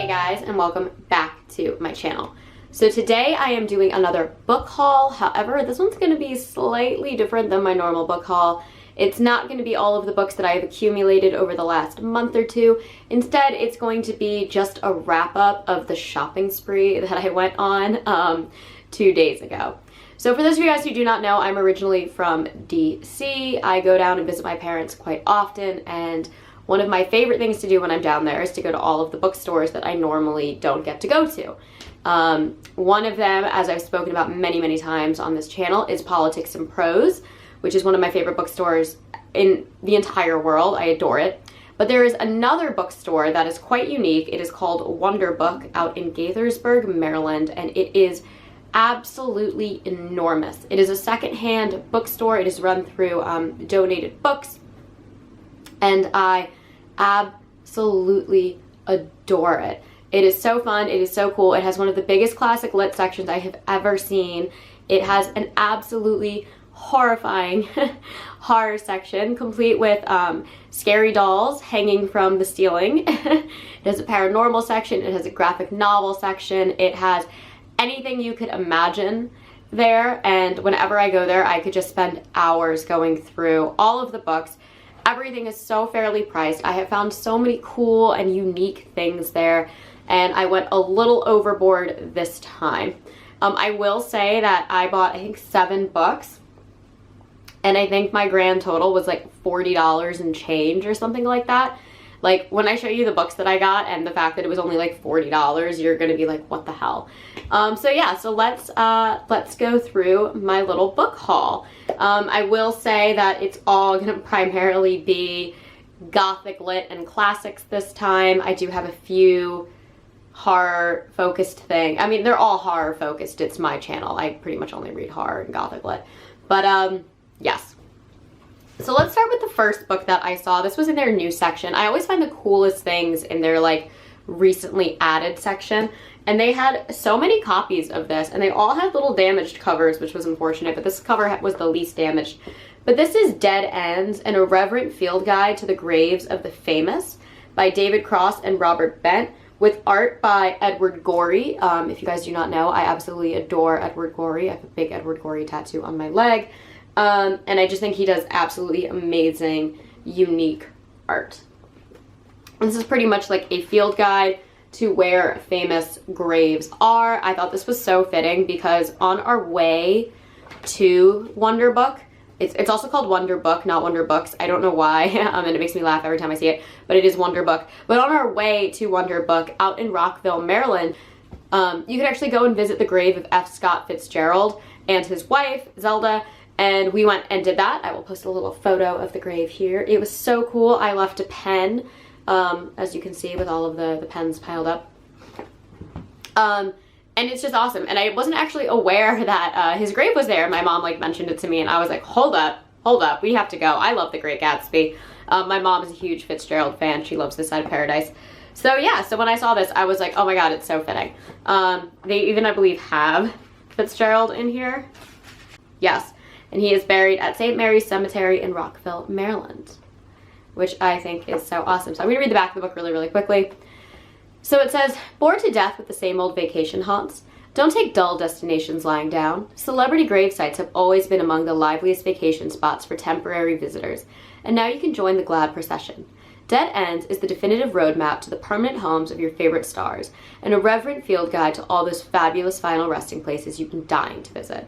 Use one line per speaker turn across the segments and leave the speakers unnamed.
Hey guys, and welcome back to my channel. So today I am doing another book haul. However, this one's going to be slightly different than my normal book haul. It's not going to be all of the books that I've accumulated over the last month or two. Instead, it's going to be just a wrap-up of the shopping spree that I went on 2 days ago. So for those of you guys who do not know, I'm originally from DC. I go down and visit my parents quite often, and one of my favorite things to do when I'm down there is to go to all of the bookstores that I normally don't get to go to. One of them, as I've spoken about many times on this channel, is Politics and Prose, which is one of my favorite bookstores in the entire world. I adore it. But there is another bookstore that is quite unique. It is called Wonder Book out in Gaithersburg, Maryland, and it is absolutely enormous. It is a secondhand bookstore. It is run through donated books, and I absolutely adore it. It is so fun. It is so cool. It has one of the biggest classic lit sections I have ever seen. It has an absolutely horrifying horror section, complete with scary dolls hanging from the ceiling. It has a paranormal section. It has a graphic novel section. It has anything you could imagine there, and whenever I go there, I could just spend hours going through all of the books. Everything is so fairly priced. I have found so many cool and unique things there, and I went a little overboard this time. I will say that I bought, I think, 7 books, and I think my grand total was like $40 and change or something like that. Like, when I show you the books that I got and the fact that it was only like $40, you're gonna be like, what the hell? So yeah, so let's go through my little book haul. I will say that it's all gonna primarily be gothic lit and classics this time. I do have a few horror focused things. I mean, they're all horror focused. It's my channel. I pretty much only read horror and gothic lit. But yes. So let's start with the first book that I saw. This was in their new section. I always find the coolest things in their like recently added section. And they had so many copies of this, and they all had little damaged covers, which was unfortunate, but this cover was the least damaged. But this is Dead Ends, an irreverent field guide to the graves of the famous by David Cross and Robert Bent, with art by Edward Gorey. If you guys do not know, I absolutely adore Edward Gorey. I have a big Edward Gorey tattoo on my leg. And I just think he does absolutely amazing, unique art. And this is pretty much like a field guide to where famous graves are. I thought this was so fitting because on our way to Wonder Book, it's also called Wonder Book, not Wonder Books. I don't know why, and it makes me laugh every time I see it, but it is Wonder Book. But on our way to Wonder Book out in Rockville, Maryland, you could actually go and visit the grave of F. Scott Fitzgerald and his wife, Zelda. And we went and did that. I will post a little photo of the grave here. It was so cool. I left a pen, as you can see, with all of the pens piled up. And it's just awesome. And I wasn't actually aware that his grave was there. My mom like mentioned it to me, and I was like, hold up, we have to go. I love The Great Gatsby. My mom is a huge Fitzgerald fan. She loves This Side of Paradise. So yeah, so when I saw this, I was like, oh my god, it's so fitting. They even, I believe, have Fitzgerald in here. Yes. And he is buried at St. Mary's Cemetery in Rockville, Maryland, which I think is so awesome. So I'm going to read the back of the book really quickly. So it says, bored to death with the same old vacation haunts? Don't take dull destinations lying down. Celebrity grave sites have always been among the liveliest vacation spots for temporary visitors, and now you can join the glad procession. Dead Ends is the definitive roadmap to the permanent homes of your favorite stars, and a reverent field guide to all those fabulous final resting places you've been dying to visit,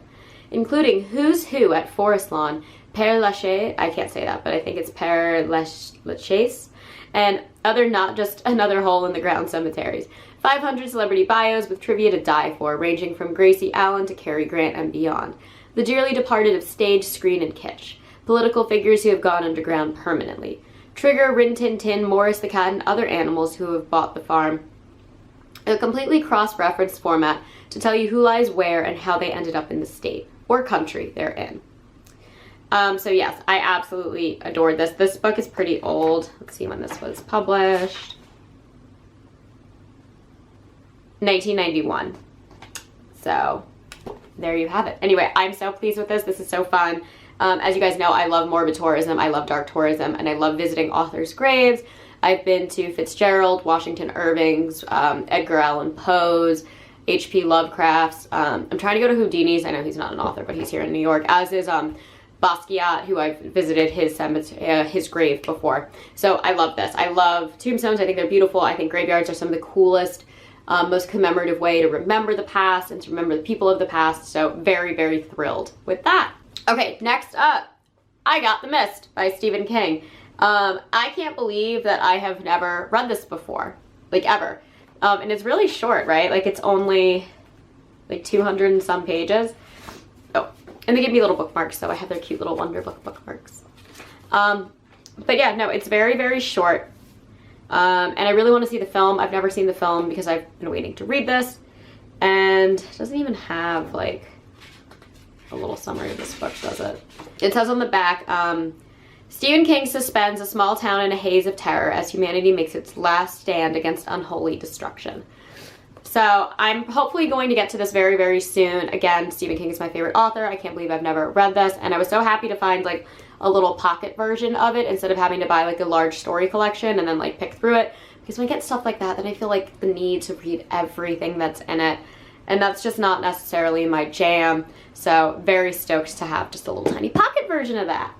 including Who's Who at Forest Lawn, Père Lachaise, I can't say that, but I think it's Père Lachaise, and other not just another hole in the ground cemeteries. 500 celebrity bios with trivia to die for, ranging from Gracie Allen to Cary Grant and beyond. The dearly departed of stage, screen, and kitsch. Political figures who have gone underground permanently. Trigger, Rin Tin Tin, Morris the Cat, and other animals who have bought the farm. A completely cross-referenced format to tell you who lies where and how they ended up in the state or country they're in. So yes, I absolutely adored this. This book is pretty old. Let's see when this was published. 1991. So there you have it. Anyway, I'm so pleased with this. This is so fun. As you guys know, I love morbid tourism, I love dark tourism, and I love visiting authors' graves. I've been to Fitzgerald, Washington Irving's, Edgar Allan Poe's, H.P. Lovecraft's. I'm trying to go to Houdini's. I know he's not an author, but he's here in New York, as is Basquiat, who I've visited his grave before. So I love this. I love tombstones. I think they're beautiful. I think graveyards are some of the coolest, most commemorative way to remember the past and to remember the people of the past. So very, very thrilled with that. Okay, next up, I Got the Mist by Stephen King. I can't believe that I have never read this before, like ever. And it's really short, right? Like it's only like 200 and some pages. Oh, and they give me little bookmarks, so I have their cute little Wonder Book bookmarks. But yeah, no, it's very, very short. And I really want to see the film. I've never seen the film because I've been waiting to read this. And it doesn't even have like a little summary of this book, does it? It says on the back, Stephen King suspends a small town in a haze of terror as humanity makes its last stand against unholy destruction. So I'm hopefully going to get to this very, very soon. Again, Stephen King is my favorite author. I can't believe I've never read this. And I was so happy to find like a little pocket version of it instead of having to buy like a large story collection and then like pick through it. Because when I get stuff like that, then I feel like the need to read everything that's in it. And that's just not necessarily my jam. So very stoked to have just a little tiny pocket version of that.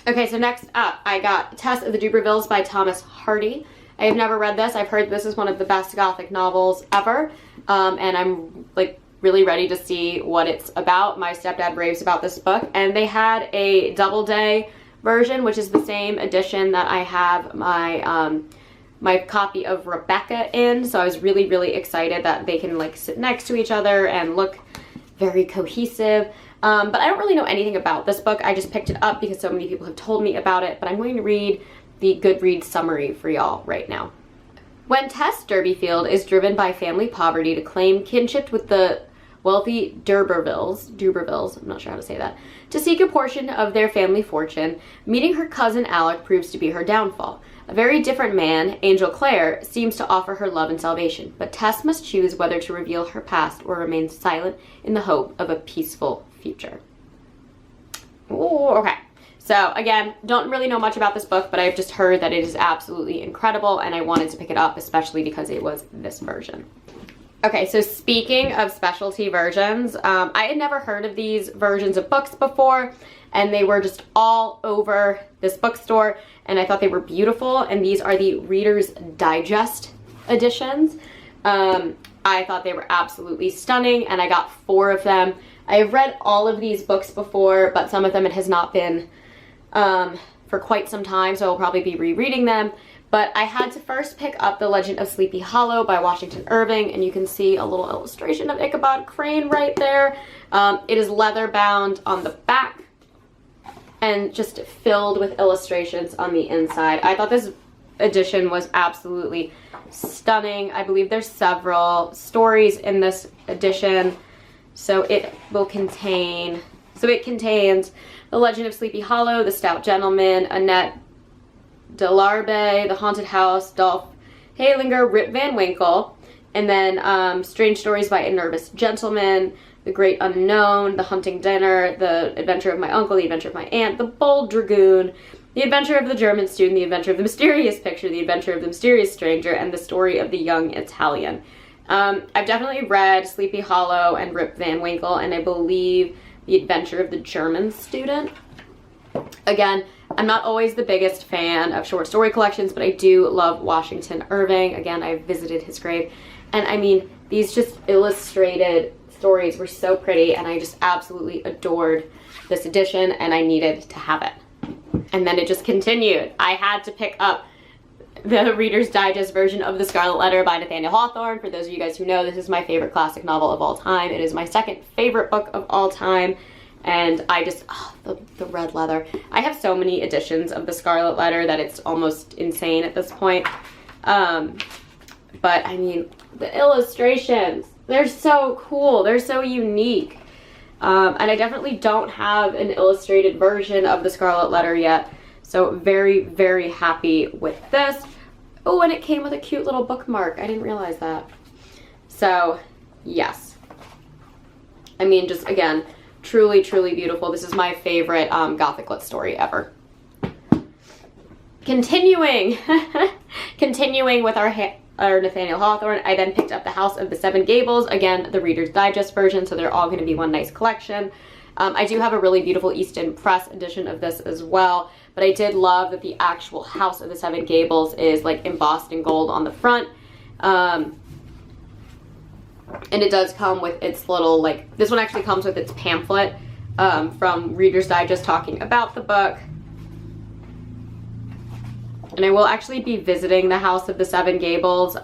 Okay, so next up, I got Tess of the Dupervilles by Thomas Hardy. I have never read this. I've heard this is one of the best Gothic novels ever. And I'm like really ready to see what it's about. My stepdad raves about this book. And they had a Doubleday version, which is the same edition that I have my my copy of Rebecca in. So I was really, really excited that they can like sit next to each other and look very cohesive. But I don't really know anything about this book. I just picked it up because so many people have told me about it. But I'm going to read the Goodreads summary for y'all right now. When Tess Dupervilles is driven by family poverty to claim kinship with the wealthy Dupervilles, I'm not sure how to say that, to seek a portion of their family fortune, meeting her cousin Alec proves to be her downfall. A very different man, Angel Clare, seems to offer her love and salvation, but Tess must choose whether to reveal her past or remain silent in the hope of a peaceful future. Ooh, okay. So again, don't really know much about this book, but I've just heard that it is absolutely incredible and I wanted to pick it up, especially because it was this version. Okay, so speaking of specialty versions, I had never heard of these versions of books before, and they were just all over this bookstore, and I thought they were beautiful, and these are the Reader's Digest editions. I thought they were absolutely stunning, and I got 4 of them. I have read all of these books before, but some of them it has not been for quite some time, so I'll probably be rereading them. But I had to first pick up The Legend of Sleepy Hollow by Washington Irving, and you can see a little illustration of Ichabod Crane right there. It is leather bound on the back and just filled with illustrations on the inside. I thought this edition was absolutely stunning. I believe there's several stories in this edition. So it contains The Legend of Sleepy Hollow, The Stout Gentleman, Annette Delarbe, The Haunted House, Dolph Haylinger, Rip Van Winkle, and then Strange Stories by a Nervous Gentleman, The Great Unknown, The Hunting Dinner, The Adventure of My Uncle, The Adventure of My Aunt, The Bold Dragoon, The Adventure of the German Student, The Adventure of the Mysterious Picture, The Adventure of the Mysterious Stranger, and The Story of the Young Italian. I've definitely read Sleepy Hollow and Rip Van Winkle, and I believe The Adventure of the German Student. Again, I'm not always the biggest fan of short story collections, but I do love Washington Irving. Again, I visited his grave. And I mean, these just illustrated stories were so pretty, and I just absolutely adored this edition, and I needed to have it. And then it just continued. I had to pick up the Reader's Digest version of The Scarlet Letter by Nathaniel Hawthorne. For those of you guys who know, this is my favorite classic novel of all time. It is my second favorite book of all time. And I just, the red leather. I have so many editions of The Scarlet Letter that it's almost insane at this point. But I mean, the illustrations, they're so cool. They're so unique. And I definitely don't have an illustrated version of The Scarlet Letter yet. So very, very happy with this. Oh, and it came with a cute little bookmark. I didn't realize that. So, yes. I mean, just again, truly, truly beautiful. This is my favorite Gothic lit story ever. continuing with our Nathaniel Hawthorne, I then picked up The House of the Seven Gables, again the Reader's Digest version, so they're all going to be one nice collection. I do have a really beautiful Easton Press edition of this as well, but I did love that the actual House of the Seven Gables is like embossed in gold on the front. And it does come with its little, like, this one actually comes with its pamphlet from Reader's Digest talking about the book. And I will actually be visiting the House of the Seven Gables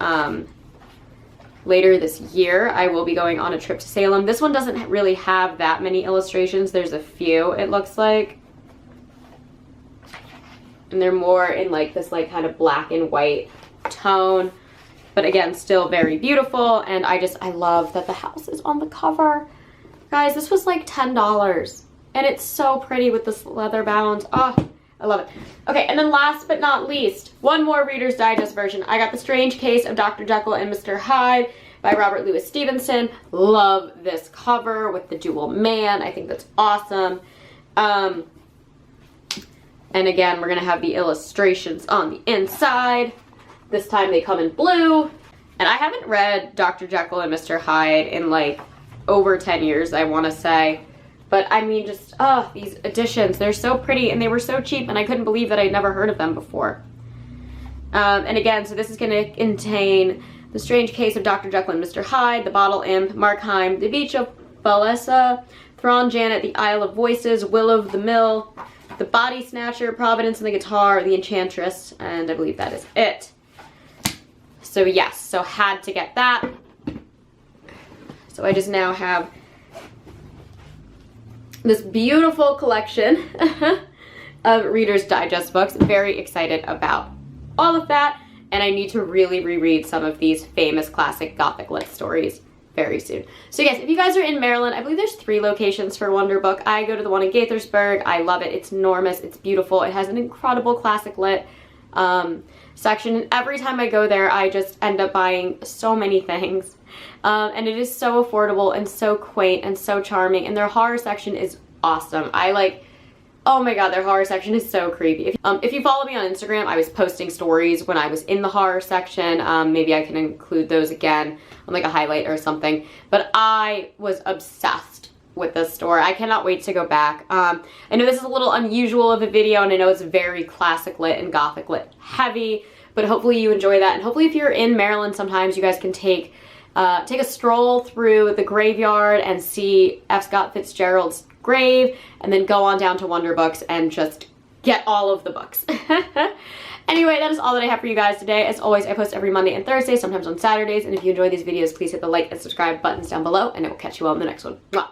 later this year. I will be going on a trip to Salem. This one doesn't really have that many illustrations. There's a few, it looks like. And they're more in like this like kind of black and white tone. But again, still very beautiful. And I love that the house is on the cover. Guys, this was like $10. And it's so pretty with this leather bound. Oh, I love it. Okay, and then last but not least, one more Reader's Digest version. I got The Strange Case of Dr. Jekyll and Mr. Hyde by Robert Louis Stevenson. Love this cover with the dual man. I think that's awesome. And again, we're going to have the illustrations on the inside. This time they come in blue. And I haven't read Dr. Jekyll and Mr. Hyde in like over 10 years, I want to say. But I mean, just, oh, these editions, they're so pretty and they were so cheap and I couldn't believe that I'd never heard of them before. And again, so this is going to contain The Strange Case of Dr. Jekyll and Mr. Hyde, The Bottle Imp, Markheim, The Beach of Falesa, Thrawn Janet, The Isle of Voices, Will of the Mill, The Body Snatcher, Providence and the Guitar, The Enchantress, and I believe that is it. So yes, so had to get that. So I just now have this beautiful collection of Reader's Digest books. Very excited about all of that. And I need to really reread some of these famous classic Gothic lit stories very soon. So yes, if you guys are in Maryland, I believe there's 3 locations for Wonder Book. I go to the one in Gaithersburg. I love it. It's enormous. It's beautiful. It has an incredible classic lit section. And every time I go there, I just end up buying so many things. And it is so affordable and so quaint and so charming. And their horror section is awesome. Oh my god, their horror section is so creepy. If you follow me on Instagram, I was posting stories when I was in the horror section. Maybe I can include those again on like a highlight or something. But I was obsessed with this store. I cannot wait to go back. I know this is a little unusual of a video and I know it's very classic lit and Gothic lit heavy, but hopefully you enjoy that. And hopefully if you're in Maryland sometimes you guys can take a stroll through the graveyard and see F. Scott Fitzgerald's grave and then go on down to Wonder Books and just get all of the books. Anyway, that is all that I have for you guys today. As always, I post every Monday and Thursday, sometimes on Saturdays, and if you enjoy these videos, please hit the like and subscribe buttons down below, and I will catch you all in the next one. Mwah.